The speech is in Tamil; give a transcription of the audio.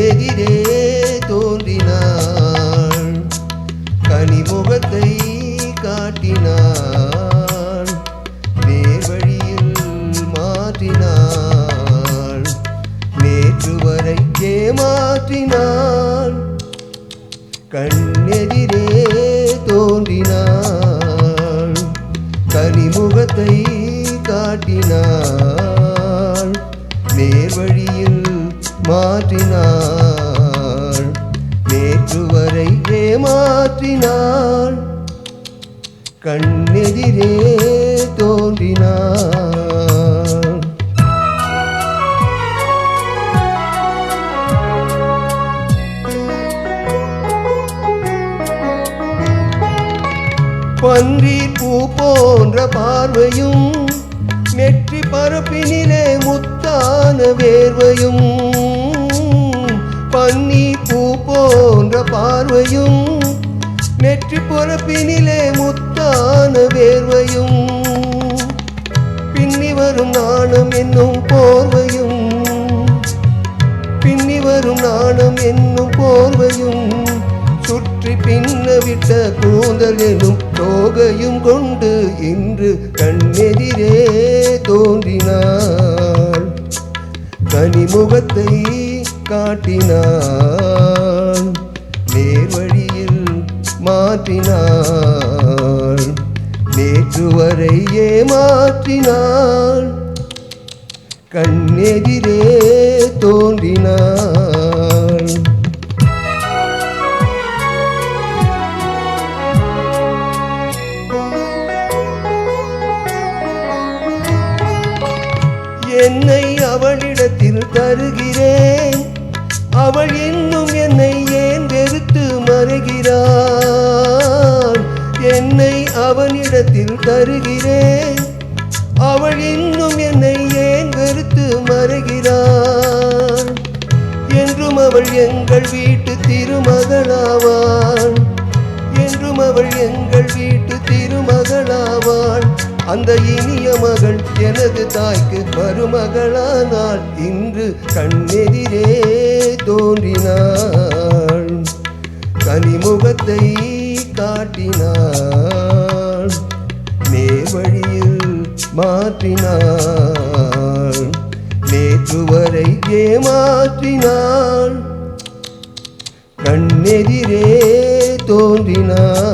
கண்ணெதிரே தோன்றினாள், கனிமுகத்தை காட்டினாள், நேர்வழியில் மாற்றினாள், நேற்று வரை ஏமாற்றினாள். கண்ணெதிரே தோன்றினாள், கனிமுகத்தை காட்டினாள், நேர்வழியில் மாற்றினாள், நேற்று வரை ஏமாற்றினாள். கண்ணெதிரே தோன்றினாள். பன்றி பூ போன்ற பார்வையும், நெற்றி பரப்பினிலே முத்தான வேர்வையும், பன்னி பூ போன்ற பார்வையும், நெற்றி பரப்பினிலே முத்தான வேர்வையும், பின்னி வரும் நாணம் என்னும் போர்வையும், பின்னி வரும் நாணம் என்னும் போர்வையும், சுற்றி பின்னவிட்ட கூந்தல் எனும் தோகையும் கொண்டு இன்று கண்ணெதிரே தோன்றினாள், கனிமுகத்தை காட்டினாள், நேர்வழியில் மாற்றினாள், நேற்று வரை ஏமாற்றினாள். கண்ணெதிரே தோன்றினாள். என்னை அவளிடத்தில் தருகிறேன், அவள் இன்னும் என்னை ஏன் வெறுத்து மறைகிறாள். என்னை அவனிடத்தில் தருகிறேன், அவள் இன்னும் என்னை ஏன் வெறுத்து மறைகிறாள். என்றும் அவள் எங்கள் வீட்டு திருமகளாவாள், என்றும் அவள் எங்கள் வீட்டு திருமகளாவாள். அந்த இனிய மகள் எனது தாய்க்கு மருமகளானாள், இன்று கண்ணெதிரே தோன்றினாள், கனிமுகத்தை காட்டினாள், நேர்வழியில் மாற்றினாள், நேற்று வரை ஏமாற்றினாள். கண்ணெதிரே தோன்றினாள்.